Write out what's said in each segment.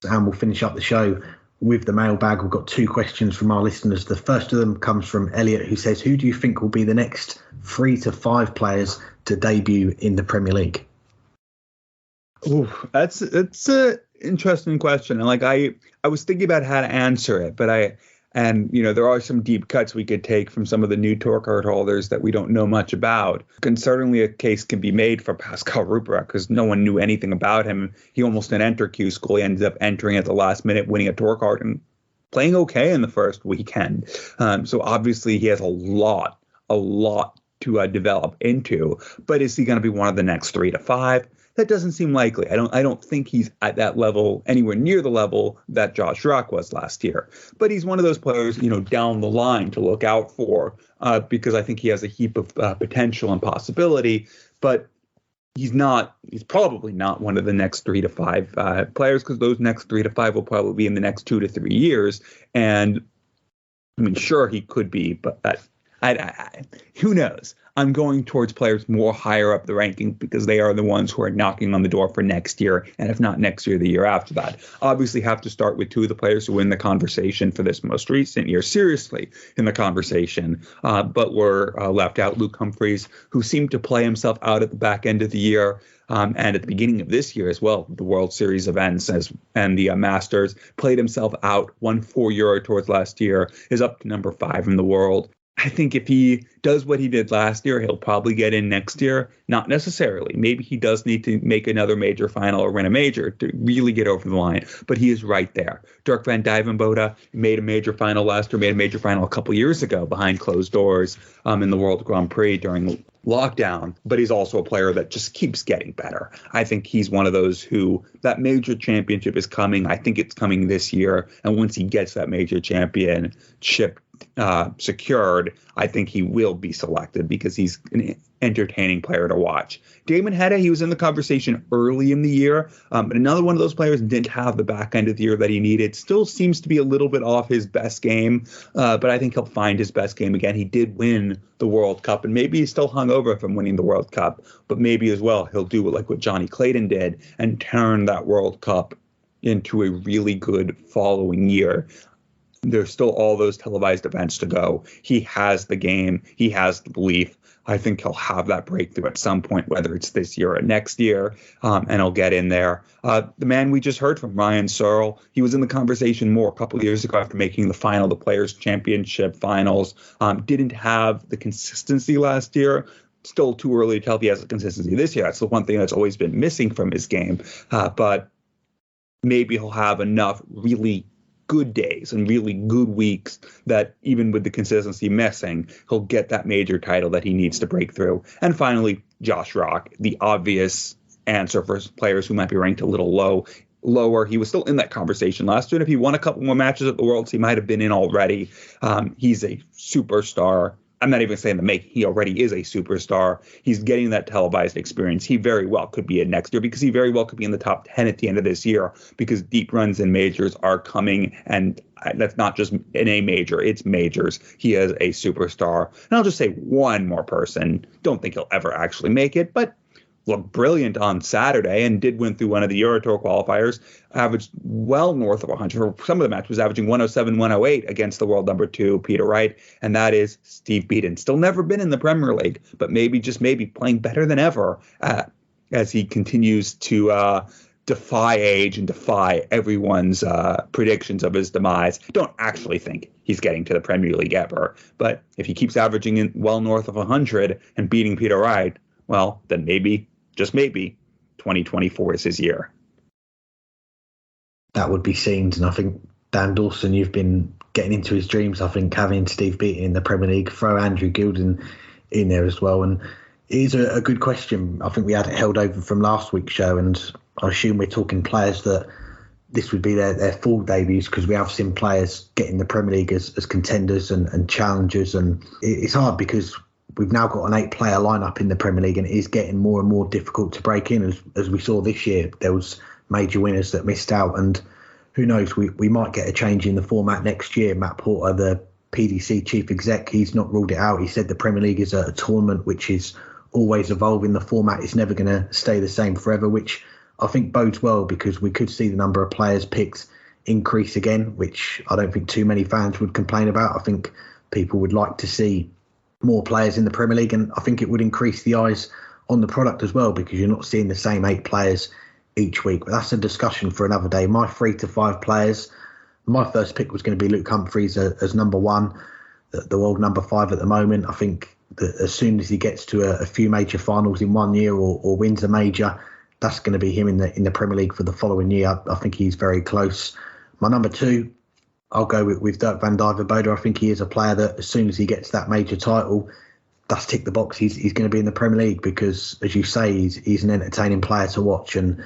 and we'll finish up the show with the mailbag. We've got 2 questions from our listeners. The first of them comes from Elliot, who says, who do you think will be the next 3 to 5 players to debut in the Premier League? That's an interesting question. And I was thinking about how to answer it, but there are some deep cuts we could take from some of the new tour card holders that we don't know much about. And certainly a case can be made for Pascal Ruprecht because no one knew anything about him. He almost didn't enter Q School. He ended up entering at the last minute, winning a tour card and playing okay in the first weekend. So obviously he has a lot to develop into. But is he going to be one of the next 3 to 5? That doesn't seem likely. I don't think he's at that level, anywhere near the level that Josh Rock was last year. But he's one of those players, down the line to look out for because I think he has a heap of potential and possibility. But he's probably not one of the next 3 to 5 players because those next 3 to 5 will probably be in the next 2 to 3 years. And I mean, sure, he could be, but who knows? I'm going towards players more higher up the ranking because they are the ones who are knocking on the door for next year. And if not next year, the year after that. Obviously have to start with 2 of the players who win the conversation for this most recent year, seriously in the conversation. But were left out. Luke Humphries, who seemed to play himself out at the back end of the year. And at the beginning of this year as well, the World Series events and the Masters, played himself out, won 4 Euro Tours last year, is up to number 5 in the world. I think if he does what he did last year, he'll probably get in next year. Not necessarily. Maybe he does need to make another major final or win a major to really get over the line. But he is right there. Dirk van Dijvenbode made a major final last year, made a major final a couple years ago behind closed doors in the World Grand Prix during lockdown. But he's also a player that just keeps getting better. I think he's one of those who that major championship is coming. I think it's coming this year. And once he gets that major championship secured, I think he will be selected because he's an entertaining player to watch. Damon Hedda, he was in the conversation early in the year, but another one of those players didn't have the back end of the year that he needed. Still seems to be a little bit off his best game, but I think he'll find his best game again. He did win the World Cup, and maybe he's still hungover from winning the World Cup, but maybe as well he'll do like what Johnny Clayton did and turn that World Cup into a really good following year. There's still all those televised events to go. He has the game. He has the belief. I think he'll have that breakthrough at some point, whether it's this year or next year, and he'll get in there. The man we just heard from, Ryan Searle, he was in the conversation more a couple of years ago after making the final, the Players' Championship finals. Didn't have the consistency last year. Still too early to tell if he has the consistency this year. That's the one thing that's always been missing from his game. But maybe he'll have enough really good days and really good weeks that even with the consistency missing, he'll get that major title that he needs to break through. And finally, Josh Rock, the obvious answer for players who might be ranked a little lower. He was still in that conversation last year. And if he won a couple more matches at the Worlds, he might have been in already. He's a superstar. I'm not even saying he already is a superstar. He's getting that televised experience. He very well could be in next year because he very well could be in the top 10 at the end of this year because deep runs in majors are coming. And that's not just in a major, it's majors. He is a superstar. And I'll just say one more person. Don't think he'll ever actually make it, but looked brilliant on Saturday and did win through one of the Eurotour qualifiers, averaged well north of 100. For some of the match was averaging 107, 108 against the world number 2, Peter Wright, and that is Steve Beaton. Still never been in the Premier League, but maybe playing better than ever as he continues to defy age and defy everyone's predictions of his demise. Don't actually think he's getting to the Premier League ever, but if he keeps averaging in well north of 100 and beating Peter Wright, well, then maybe, just maybe, 2024 is his year. That would be scenes, and I think, Dan Dawson, you've been getting into his dreams. I think having Steve Beaton in the Premier League, throw Andrew Gilden in there as well. And it is a good question. I think we had it held over from last week's show, and I assume we're talking players that this would be their full debuts because we have seen players get in the Premier League as contenders and challengers. And it's hard because we've now got an 8-player lineup in the Premier League, and it is getting more and more difficult to break in. As we saw this year, there was major winners that missed out, and who knows, we might get a change in the format next year. Matt Porter, the PDC chief exec, he's not ruled it out. He said the Premier League is a tournament which is always evolving. The format is never going to stay the same forever, which I think bodes well because we could see the number of players picked increase again, which I don't think too many fans would complain about. I think people would like to see more players in the Premier League, and I think it would increase the eyes on the product as well because you're not seeing the same 8 players each week. But that's a discussion for another day. My 3 to 5 players, my first pick was going to be Luke Humphries as number 1, the world number 5 at the moment. I think that as soon as he gets to a few major finals in 1 year or wins a major, that's going to be him in the Premier League for the following year. I think he's very close. My number 2, I'll go with Dirk van Dijvenbode. I think he is a player that as soon as he gets that major title, that's tick the box. He's going to be in the Premier League because, as you say, he's an entertaining player to watch. And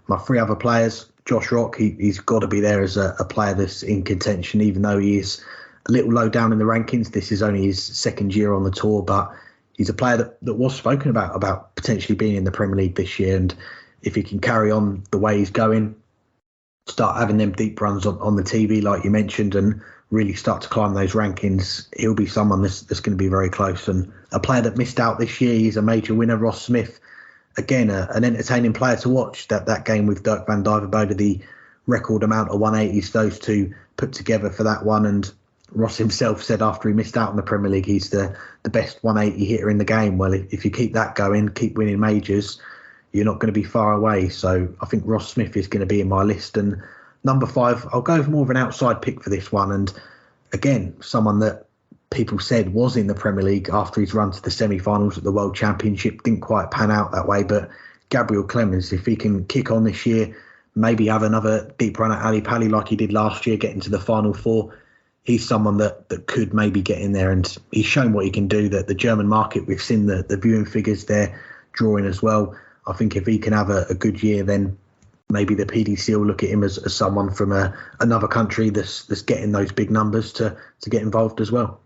my 3 other players, Josh Rock, he's got to be there as a player that's in contention, even though he is a little low down in the rankings. This is only his 2nd year on the tour, but he's a player that was spoken about potentially being in the Premier League this year. And if he can carry on the way he's going, start having them deep runs on the TV, like you mentioned, and really start to climb those rankings, he'll be someone that's going to be very close. And a player that missed out this year, he's a major winner, Ross Smith. Again, an entertaining player to watch. That game with Dirk van Dijvenbode, the record amount of 180s those two put together for that one. And Ross himself said after he missed out in the Premier League, he's the best 180 hitter in the game. Well, if you keep that going, keep winning majors, you're not going to be far away. So I think Ross Smith is going to be in my list. And number 5, I'll go for more of an outside pick for this one. And again, someone that people said was in the Premier League after his run to the semi-finals at the World Championship. Didn't quite pan out that way. But Gabriel Clemens, if he can kick on this year, maybe have another deep run at Ali Pali like he did last year, get into the Final Four, he's someone that could maybe get in there. And he's shown what he can do. That the German market, we've seen the viewing figures there drawing as well. I think if he can have a good year, then maybe the PDC will look at him as someone from another country that's getting those big numbers to get involved as well.